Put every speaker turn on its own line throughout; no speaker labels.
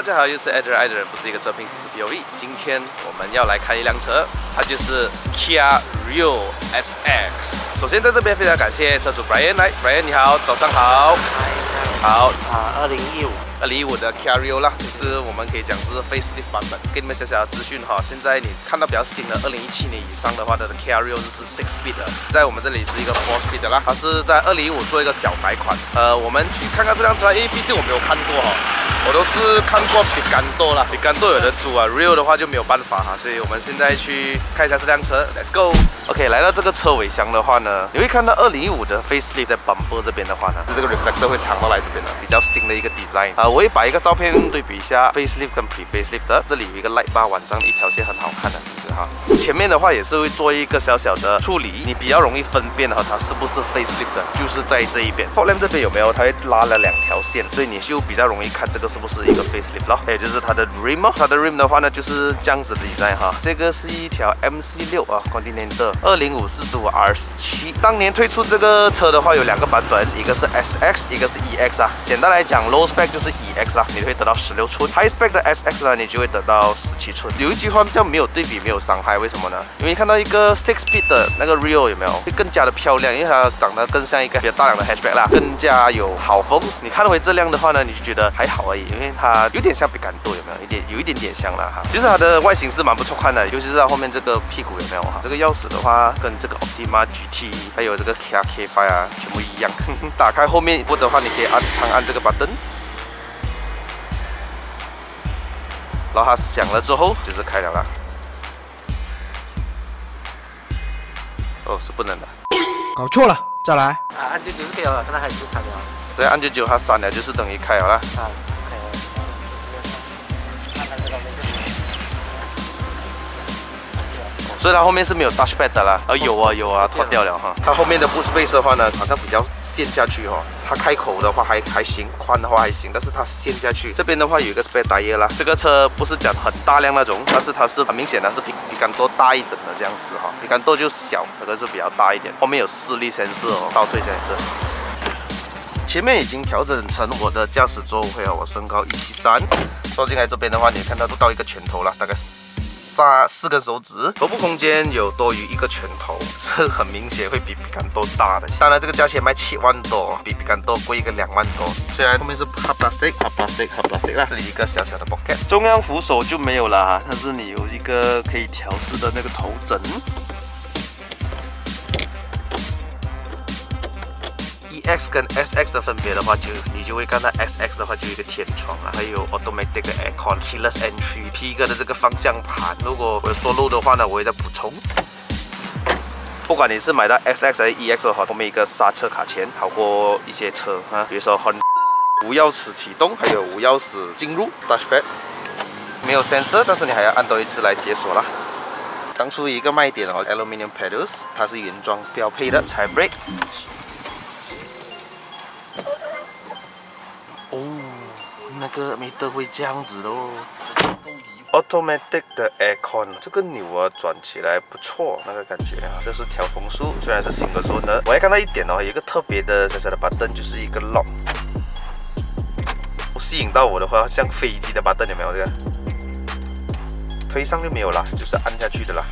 家好，又是爱的人，爱的人不是一个车评，只是 POV。今天我们要来开一辆车，它就是 Kia Rio SX。首先在这边非常感谢车主 Brian 来 ，Brian 你好，早上好。好，2015的 Kia Rio 啦，就是我们可以讲是 facelift 版本。给你们小小的资讯哈，现在你看到比较新的2017年以上的话的 Kia Rio 就是6 speed 的，在我们这里是一个4 speed 的啦，它是在2015做一个小改款。我们去看看这辆车，因为毕竟我没有看过哈。我都是看过比甘多啦，比甘多有的租啊 ，Rio 的话就没有办法哈，所以我们现在去看一下这辆车 ，Let's go。OK， 来到这个车尾箱的话呢，你会看到2015的 facelift 在 bumper 这边的话呢，这个 reflector 会藏到来这边的，比较新的一个 design。我会把一个照片对比一下 facelift 跟 pre facelift 的，这里有一个 light bar， 晚上一条线很好看的，其实哈。前面的话也是会做一个小小的处理，你比较容易分辨哈，它是不是 facelift 的，就是在这一边。Fog lamp 这边有没有？它会拉了2条线，所以你就比较容易看这个是不是一个 facelift 咯。还有就是它的 rim 哦，它的 rim 的话呢就是这样子的 design 哈。这个是一条 MC6 啊 Continental 205/45R17。当年推出这个车的话有2个版本，一个是 SX， 一个是 EX 啊。简单来讲 ，low spec 就是 EX 啦，你会得到16寸；high spec 的 SX 呢，你就会得到17寸。有一句话叫没有对比没有伤害，为什么呢？因为看到一个6 speed 的那个 Rio 有没有，会更加的漂亮，因为它长得更像一个比较大辆的 hatchback 啦，更加有好风。你看回这辆的话呢，你就觉得还好而已，因为它有点像比甘多，有没有？有一点点像啦哈。其实它的外形是蛮不错看的，尤其是它后面这个屁股有没有哈？这个钥匙的话跟这个 Optima GT 还有这个 Kia K5 啊，全部一样。打开后面一部的话，你可以长按这个 button。然后它响了之后就是开了啦。哦，是不能的。
搞错了，再来。
按键就是可以了，但它还是闪了。
对，按钮它闪了就是等于开了啦。所以它后面是没有 touchpad 的啦，有啊，脱掉了哈。它后面的 boot space 的话呢，好像比较陷下去哈。它开口的话还行，宽的话还行，但是它陷下去。这边的话有一个 spare tire 啦。这个车不是讲很大辆那种，但是它是很明显的是比甘多大一等的这样子哈。比甘多就小，这个是比较大一点。后面有视力显示哦，倒退显示。前面已经调整成我的驾驶座位哦，我身高173，坐进来这边的话，你看到都到一个拳头了，大概4根手指，头部空间有多于1个拳头，是很明显会比甘多大的。当然这个价钱卖7万多，比甘多贵一个2万多。虽然后面是 hard plastic 啦，这里一个小小的 pocket， 中央扶手就没有了，但是你有一个可以调试的那个头枕。EX 跟 SX 的分别的话，你就会看到 SX 的话就有一个天窗啊，还有 automatic 的 aircon、keyless entry、P 哥的这个方向盘。如果我有说漏的话呢，我会再补充。不管你是买到 SX 还是 EX 的话，后面一个刹车卡钳好过一些车啊，比如说无钥匙启动，还有无钥匙进入 touchpad， 没有 sensor， 但是你还要按多一次来解锁啦。当初一个卖点哦 ，aluminium pedals， 它是原装标配的，踩 brake。那个meter会这样子咯 ，automatic 的 aircon， 这个钮啊转起来不错，那个感觉啊，这是调风速，虽然是single zone的。我还看到一点哦，有一个特别的小小的 button， 就是一个 lock。吸引到我的话，像飞机的 button 有没有这个？推上就没有啦，就是按下去的啦。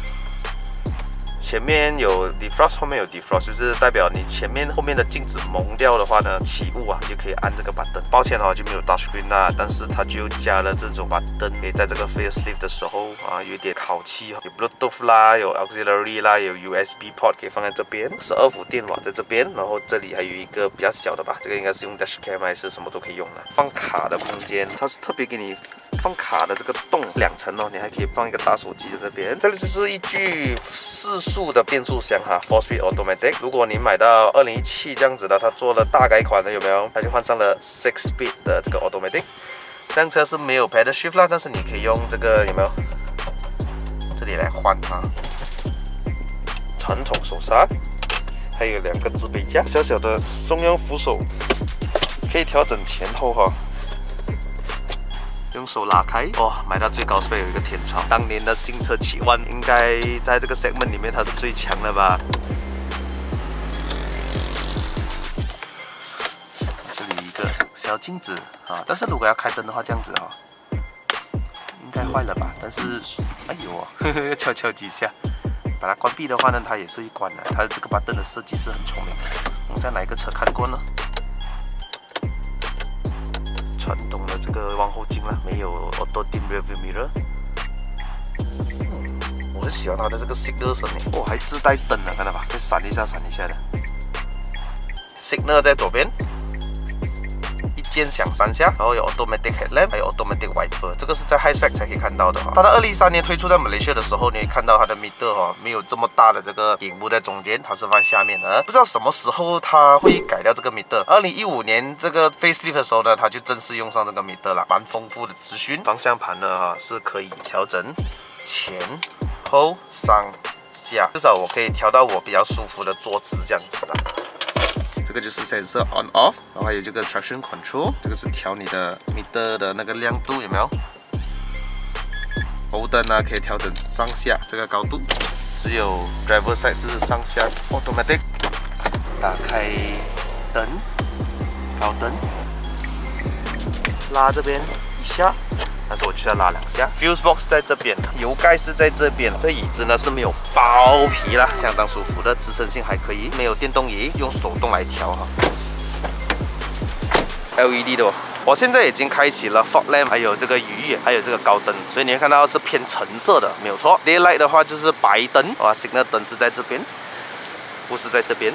前面有 defrost， 后面有 defrost， 就是代表你前面后面的镜子蒙掉的话呢，起雾啊，你就可以按这个 button。抱歉哦，就没有 touchscreen 啦，但是它就加了这种 button， 可以在这个 facelift 的时候啊，有点烤漆，有 Bluetooth 啦，有 auxiliary 啦，有 USB port 可以放在这边，12伏电网在这边，然后这里还有一个比较小的吧，这个应该是用 dashcam 还是什么都可以用的。放卡的空间，它是特别给你放卡的这个洞2层哦，你还可以放一个大手机在这边。这里就是一具4速的变速箱哈 ，4 speed automatic。如果你买到2017这样子的，它做了大改款的有没有？它就换上了6 speed 的这个 automatic。这辆车是没有 pedal shift 啦，但是你可以用这个有没有？这里来换它。传统手刹，还有2个置备架，小小的中央扶手，可以调整前后哈。用手拉开，哇，买到最高 spec 有一个天窗。当年的新车7万，应该在这个 segment 里面它是最强的吧？这里一个小镜子啊，但是如果要开灯的话，这样子哈，该坏了吧？但是，哎呦，要敲敲几下。把它关闭的话呢，它也是会关的。它这个button的设计是很聪明的。我们在哪一个车看过呢？传动的这个往后镜啦，没有 auto dim rearview mirror。我很喜欢它的这个 signal 声音，哦，还自带灯的，看到吧？会闪一下闪一下的。signal 在左边。 一键响3下，然后有 automatic headlamp， 还有 automatic wiper， 这个是在 high spec 才可以看到的哈。它在2013年推出在马来西亚的时候，你会看到它的 meter 哈没有这么大的这个荧幕在中间，它是放在下面的。不知道什么时候它会改掉这个 meter。2015年这个 facelift 的时候呢，它就正式用上这个 meter 了，蛮丰富的资讯。方向盘呢哈是可以调整前后上下，至少我可以调到我比较舒服的坐姿这样子的。 这个就是 sensor on off， 然后还有这个 traction control， 这个是调你的 meter 的那个亮度有没有？头灯呢可以调整上下这个高度，只有 driver side 是上下 automatic。打开灯，高灯，拉这边一下。 但是我就要拉2下 ，fuse box 在这边，油盖是在这边。这椅子呢是没有包皮啦，相当舒服的，支撑性还可以，没有电动椅，用手动来调哈。LED 的哦，我现在已经开启了 fog lamp， 还有这个鱼眼，还有这个高灯，所以你会看到是偏橙色的，没有错。Daylight 的话就是白灯，哇 ，signal 灯是在这边，不是在这边。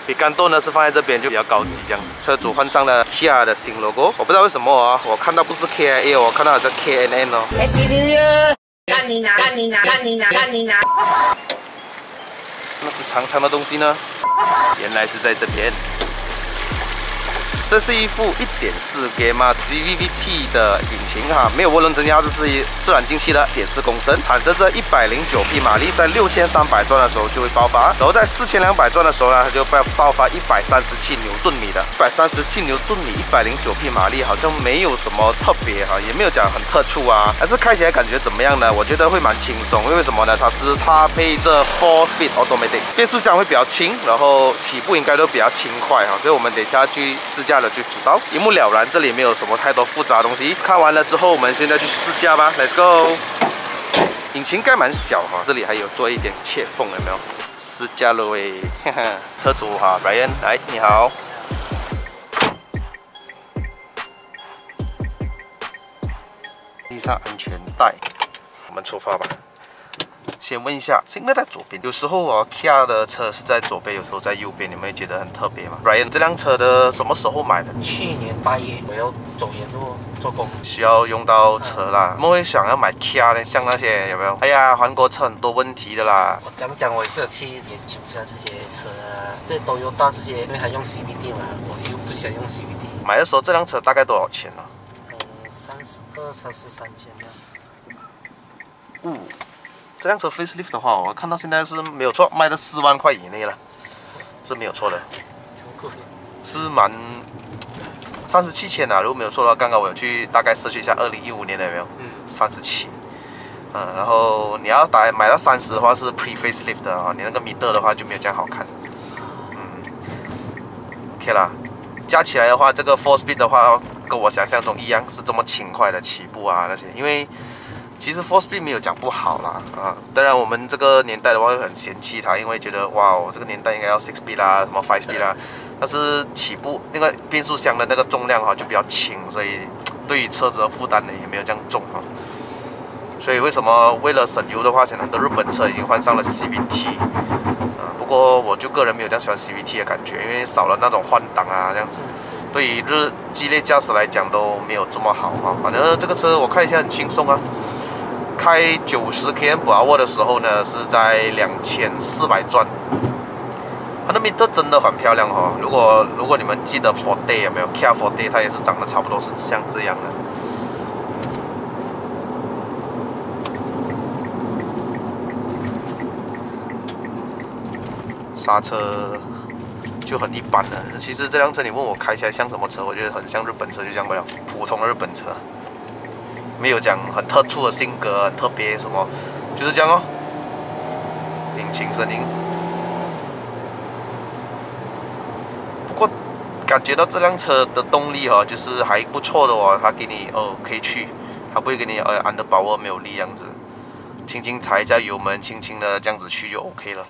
比干豆呢是放在这边就比较高级这样子。车主换上了 Kia 的新 logo， 我不知道为什么啊，我看到不是 KIA， 我看到好像 KNN 哦。Happy New Year！ 干你拿，干你拿，干你拿，干你拿！那只长长的东西呢？原来是在这边。这是一副 1.4 Gamma CVT 的引擎哈，没有涡轮增压，这是自然进气的1.4公升，产生着109匹马力，在6300转的时候就会爆发，然后在4200转的时候呢，它就爆发137牛顿米的137牛顿米，109匹马力，好像没有什么特别哈，也没有讲很特殊啊，但是开起来感觉怎么样呢？我觉得会蛮轻松，因为为什么呢？它是搭配着 4-speed automatic， 变速箱会比较轻，然后起步应该都比较轻快哈，所以我们等一下去试驾。 就知道，一目了然，这里没有什么太多复杂的东西。看完了之后，我们现在去试驾吧 ，Let's go。引擎盖蛮小哈，这里还有做一点切缝，有没有？试驾了喂，车主哈 ，Brian， 来，你好。系上安全带，我们出发吧。 先问一下，现在在左边，有时候哦 ，Kia 的车是在左边，有时候在右边，你们会觉得很特别吗 ？Brian， 这辆车的什么时候买的？
去年8月，我要走沿路做工，
需要用到车啦。我们会想要买 Kia 呢，像那些有没有？哎呀，韩国车很多问题的啦。
我讲，我也是有去研究一下这些车啊，这都有到这些，因为它用 CVT 嘛，我又不想用 CVT。
买的时候这辆车大概多少钱呢
？32、33千
呢。这辆车 facelift 的话，我看到现在是没有错，卖的4万块以内了，是没有错的。
这么贵？是
蛮37千啊，如果没有错的话，刚刚我有去大概search一下2015年的有没有？37。然后你要买到30的话是 pre facelift 的啊，你那个米德的话就没有这样好看。OK 啦，加起来的话，这个 4 speed 的话跟我想象中一样，是这么轻快的起步啊那些，因为。 其实 4 speed 没有讲不好啦，当然我们这个年代的话会很嫌弃它，因为觉得哇，我这个年代应该要6 speed 啦，什么5 speed 啦，但是起步那个变速箱的那个重量哈就比较轻，所以对于车子的负担呢也没有这样重哈。所以为什么为了省油的话，现在很多日本车已经换上了 CVT，不过我就个人没有这样喜欢 CVT 的感觉，因为少了那种换挡啊这样子。 对于激烈驾驶来讲都没有这么好啊，反正这个车我看一下很轻松啊。 开90 km/h 的时候呢，是在2400转。它的 meter 真的很漂亮哈、哦。如果你们记得 Forte 有没有 Kia Forte， 它也是长得差不多是像这样的。刹车就很一般了。其实这辆车你问我开起来像什么车，我觉得很像日本车，就这样不了，普通的日本车。 没有讲很特殊的性格，很特别什么，就是这样哦。引擎声音，不过感觉到这辆车的动力就是还不错的哦，它给你可以去它不会给你按的把握没有力这样子，轻轻踩一下油门，轻轻的这样子去就 OK 了。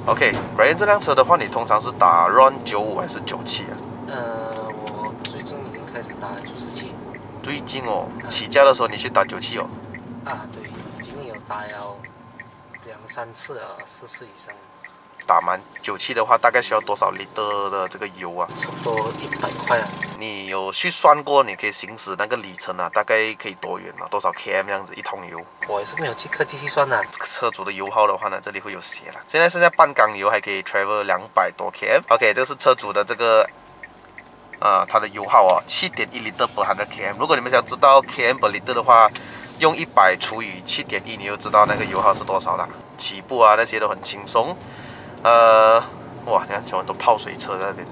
OK，Brian 这辆车的话，你通常是打 RON 95还是97啊？
我最近已经开始打97。
最近哦，起价的时候你去打97哦。
啊，对，已经有打了2、3次了，4次以上。
打满97的话，大概需要多少 liter 的这个油啊？
差不多100块啊。
你有去算过，你可以行驶那个里程啊，大概可以多远啊？多少 km 这样子一桶油？
我也是没有去特地去算的。
车主的油耗的话呢，这里会有写了。现在剩下半缸油还可以 travel 200多 km。OK， 这是车主的这个它的油耗啊，7.1 liter per 100 km。如果你们想知道 km per liter 的话，用100除以7.1，你就知道那个油耗是多少了。起步啊那些都很轻松。哇，你看全部都泡水车在那边。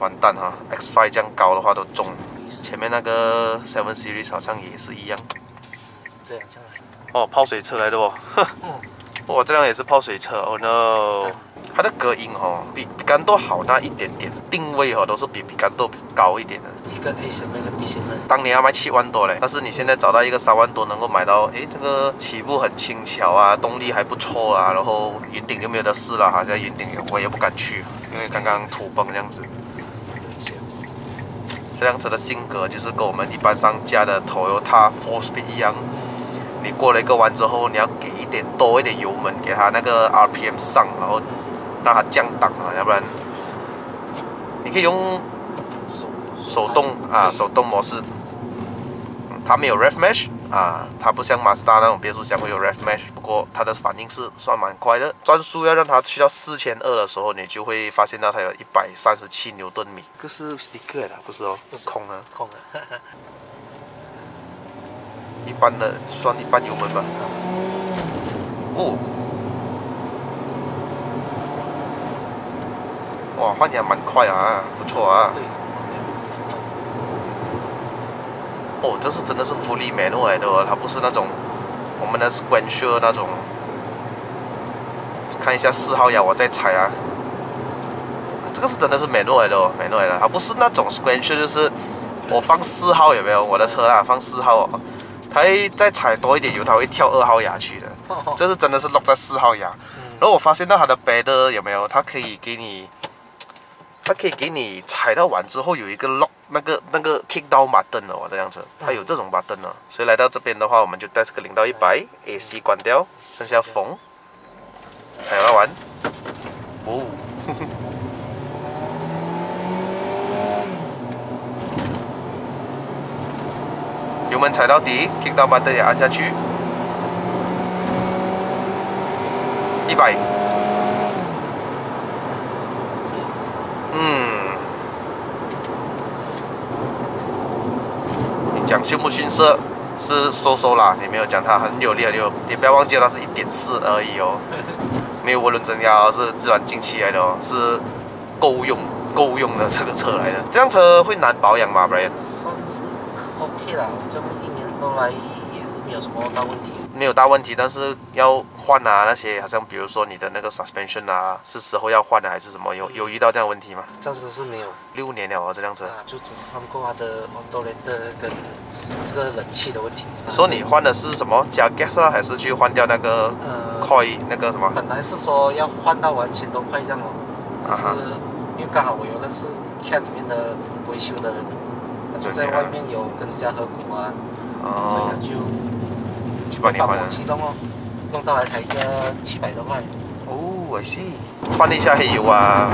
完蛋哈 ！X5 这样高的话都中，前面那个7 Series 好像也是一样。
这样。
哦，泡水车来的哦。哇，这辆也是泡水车。Oh no！ 它的隔音哦比比甘豆好那一点点，定位哦都是比甘豆高一点的。
一个 A 型，一个 B 型的。
当年要卖7万多嘞，但是你现在找到一个3万多能够买到，这个起步很轻巧啊，动力还不错啊，然后云顶就没有得试了，好像云顶我也不敢去，因为刚刚土崩这样子。这辆车的性格就是跟我们一般上架的 Toyota 4Speed 一样，你过了一个弯之后，你要给多一点油门，给它那个 RPM 上，然后让它降档啊，要不然你可以用手动模式。它没有 Rev Mesh 啊，它不像 Mazda 那种变速箱会有 Rev Mesh， 不过它的反应是算蛮快的。转速要让它去到4200的时候，你就会发现到它有137牛顿米。这是 speaker 的，不是哦，
不是
空的。
空的。
一般的算一般油门吧。哦，哇，换也蛮快啊，不错啊。
对。
哦，这是真的是fully manual 来的哦，它不是那种我们的 sequential 那种。看一下4号牙，我再踩啊。这个是真的是 manual 来的哦 ，manual 来的，它不是那种 sequential， 就是我放4号有没有？我的车啊，放4号哦，它会再踩多一点油，它会跳2号牙去的。这是真的是落在4号牙。然后我发现到它的 pedal 有没有？它可以给你踩到完之后有一个 lock 那个 kick down button 哦，这样子，它有这种 button 哦。所以来到这边的话，我们就带这个0到100 ，AC 关掉，剩下风，踩到完，哦，油门踩到底 ，kick down button 也按下去，100。讲逊不逊色是收啦，你没有讲它很有力很有，你不要忘记了它是1.4而已哦，没有涡轮增压，是自然进气来的哦，是够用的这个车来的。这辆车会难保养吗 ，Brian？
算是 OK 啦，我这么1年多来也是没有什么大问题。
没有大问题，但是要换啊那些，好像比如说你的那个 suspension 啊，是时候要换的还是什么？有遇到这样的问题吗？
暂时是没有。
6年了哦，这辆车。
就只是换过它的 autorator 跟这个冷气的问题。
说你换的是什么？加 gas 啊，还是去换掉那个coil 那个什么？
本来是说要换到完1000多块这样哦，但是因为刚好我有认识 Kia 里面的维修的人，他就在外面有跟人家合股啊，所以他就帮我启动哦，弄到来才一个700多块。
哦，I see。换一下黑油啊，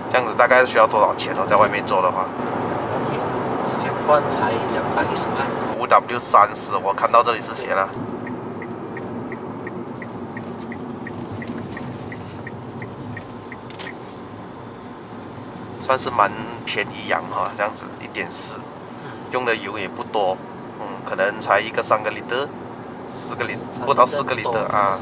这样子大概需要多少钱哦？在外面做的话？
那天之前换才210块。
5W30，我看到这里是写了。算是蛮便宜养哈，这样子1.4，用的油也不多，可能才3个 liter，4个 liter，不到4个 liter 啊。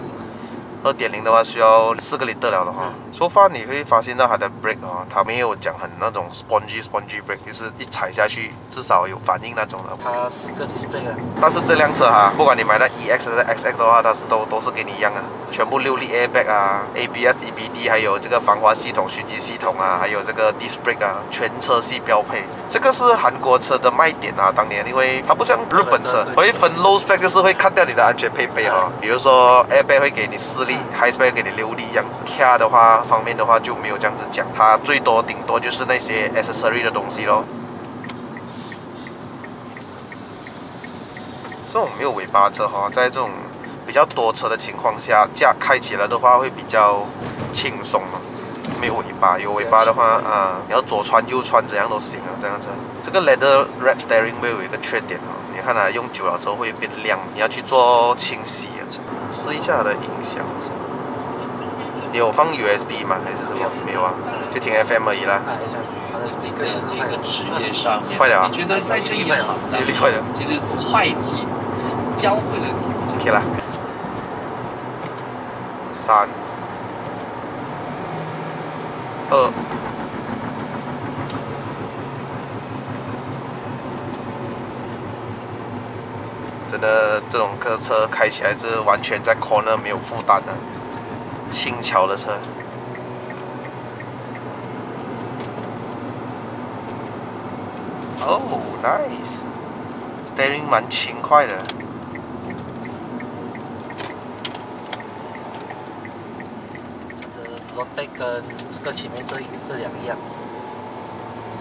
2.0的话需要4个liter了的话，so far 你会发现到它的 brake 哦，它没有讲很那种 spongy brake， 就是一踩下去至少有反应那种的。
它4个 display 啊。
但是这辆车哈，不管你买的 EX 还是 XX 的话，它是都是给你一样啊，全部6粒 airbag 啊 ，ABS、EBD， 还有这个防滑系统、循迹系统啊，还有这个 disc brake 啊，全车系标配。这个是韩国车的卖点啊，当年因为它不像日本车会分 low spec， 就是会看掉你的安全配备哈，比如说 airbag 会给你4粒，high spec 会给你6粒这样子。Kia 的话方面的话就没有这样子讲，它最多顶多就是那些 accessory 的东西咯。这种没有尾巴车哈，在这种比较多车的情况下，架开起来的话会比较轻松嘛。没有尾巴，有尾巴的话啊，你要左穿右穿怎样都行啊，这样子。这个 leather wrap steering wheel 有一个缺点哦，你看它用久了之后会变亮，你要去做清洗啊。试一下它的音响。你有放 USB 吗？还是什么？没有啊，就听 FM 而已啦。
它的 speaker 也是
这个职业上面，
快点啊！
你觉得在这一行当中，其实会计教会了你
OK 啦。3、2。真的，这种车开起来是完全在 corner 没有负担的，轻巧的车。哦 ，nice，steering 蛮轻快的。
Lotec 跟这个前面这两一样。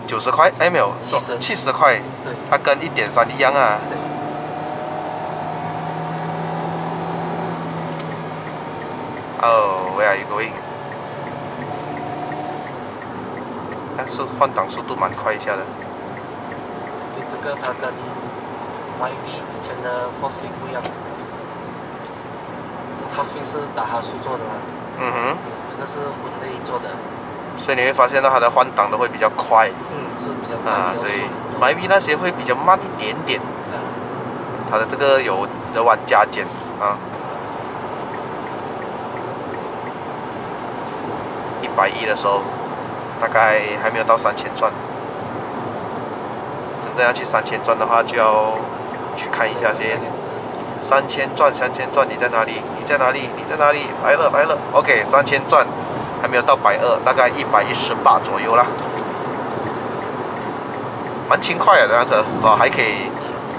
90块？哎，没有，70块。
对。
它跟1.3一样啊。
对。
Oh, where are you going? 但是换挡速度蛮快一下的。
对，这个它跟 YB 之前的 4Speed 不一样。4Speed 是打哈苏做的嘛？
嗯哼。
这个是温内做的。
所以你会发现到它的换挡都会比较快。
是比较快，比较顺。
对 ，YB 那些会比较慢一点点。它的这个有的弯加减啊。110的时候，大概还没有到3000转。真正要去3000转的话，就要去看一下先。3000转，你在哪里？你在哪里？你在哪里？来了 ，OK，3000转，还没有到120，大概118左右啦。蛮轻快的这辆车，哦，还可以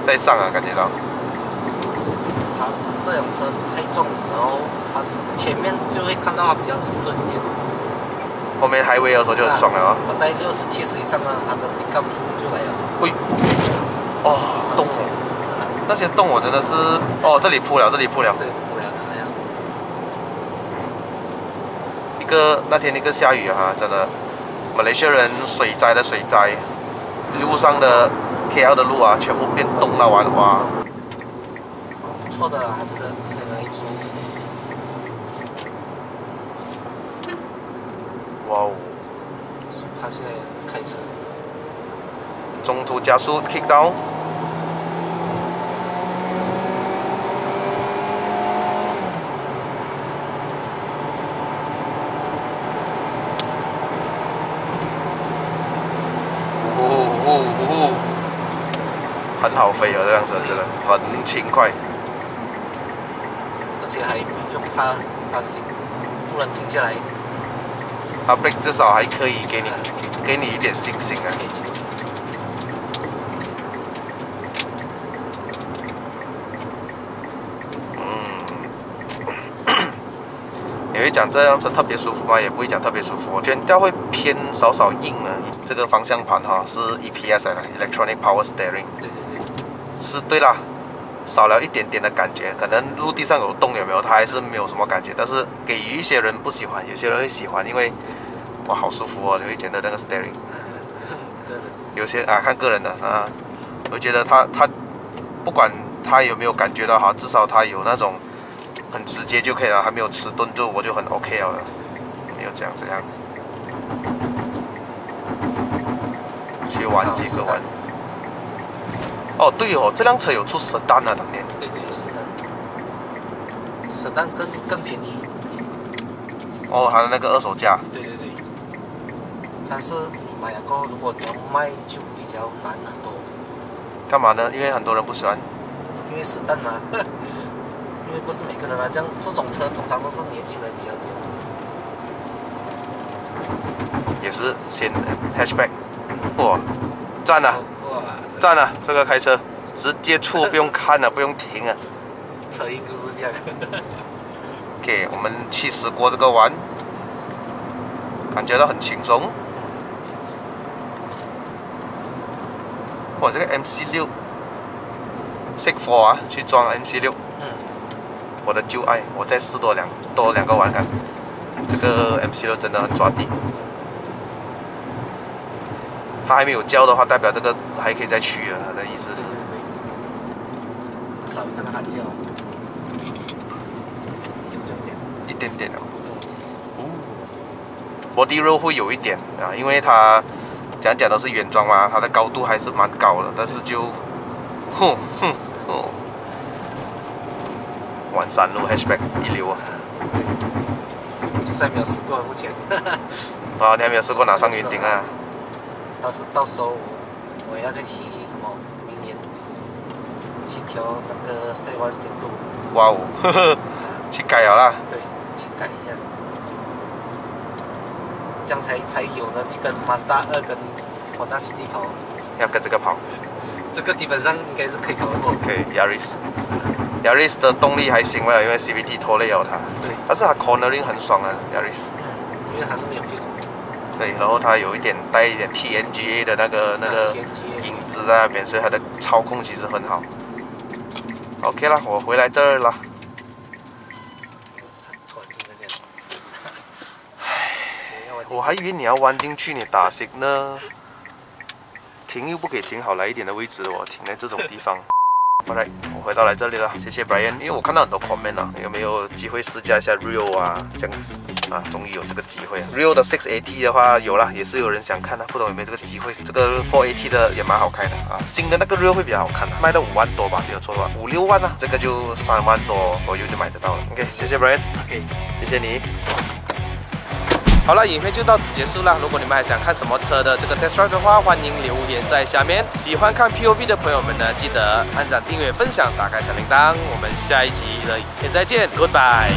再上啊，感觉到。
它这辆车太重，然后它是前面就会看到它比较迟钝一点。
后面highway的时候就很爽了啊！
我在60、70以上呢，它的 pickup 就来了。
喂，哦，洞哦，那些洞我真的是，哦，这里铺了。
这里铺了，哎呀。
那天下雨啊，真的，马来西亚人水灾，路上的 KL 的路啊，全部变冻到完花。
不错的啊，这个可以租。
哇哦！
他现在开车，
中途加速 kick down， 很好飞啊！这辆车真的很轻快，
而且还不用怕担心不能停下来。
它 brake 至少还可以给你一点信心啊。你会讲这辆车特别舒服吗？也不会讲特别舒服，悬吊会偏少硬啊。这个方向盘哈是 EPS 来的 ，Electronic Power Steering。
对。
是对啦，少了一点点的感觉，可能陆地上有洞有没有，它还是没有什么感觉。但是给予一些人不喜欢，有些人会喜欢，因为哇好舒服哦，你会觉得那个 steering。有些啊看个人的啊，我觉得他不管他有没有感觉到哈，至少他有那种很直接就可以了，还没有迟钝就我就很 OK 了，没有这样。去玩几个弯。哦，对哦，这辆车有出10单啊，当年。
对，10单更便宜
哦，它的那个二手价。
对对对。但是你买了过后，如果你要卖就比较难很多。
干嘛呢？因为很多人不喜欢。
因为死蛋嘛，因为不是每个人啊，这样这种车通常都是年轻人比较多。
也是先 hatchback， 哇，赞啊！
哇，
赞啊！这个开车直接出，不用看了，不用停啊。
车音就是这样。
OK， 我们70过这个弯，感觉到很轻松。哇，这个 MC6 Sig 4啊，去装 MC6，我的旧爱，我再试多两个弯看。这个 MC6 真的很抓地。它还没有叫的话，代表这个还可以再取啊，它的意思是。
少看到它叫，有这一点，
一点点哦。Body roll 会有一点啊，因为它讲都是原装嘛，它的高度还是蛮高的，但是就，玩山路 hatchback 一流啊！
就是还没有试过，目前。
啊，你还没有试过拿上云顶啊？
到时候我要再去什么？明年去调那个 Step 1 Step 2。
哇哦，去改了啦。
对，去改一下，这样才有能力跟 Mazda 2跟 Honda City 跑。
要跟这个跑。
这个基本上应该是可以跑得过。
可以 Yaris 的动力还行吧，因为 CVT 拖累了它。
对。
但是它 cornering 很爽啊 Yaris。
因为它是没有屁股。
对，然后它有带一点 TNGA 的那个影子在那边，所以它的操控其实很好。OK 了，我回来这儿了。我还以为你要弯进去，你打 signal， 停又不可以停好来一点的位置，我停在这种地方。Alright， 我回到来这里了，谢谢 Brian， 因为我看到很多 comment 啊，有没有机会试驾一下 Rio 啊，这样子啊，终于有这个机会。Rio 的 6AT 的话有了，也是有人想看的，不懂有没有这个机会。这个 4AT 的也蛮好开的啊，新的那个 Rio 会比较好看的，卖到5万多吧，没有错的话，5、6万啊，这个就3万多左右就买得到了。OK， 谢谢 Brian，OK， 谢谢你。好了，影片就到此结束了。如果你们还想看什么车的这个 test drive 的话，欢迎留言在下面。喜欢看 POV 的朋友们呢，记得按赞、订阅、分享、打开小铃铛。我们下一集的影片再见 ，Goodbye。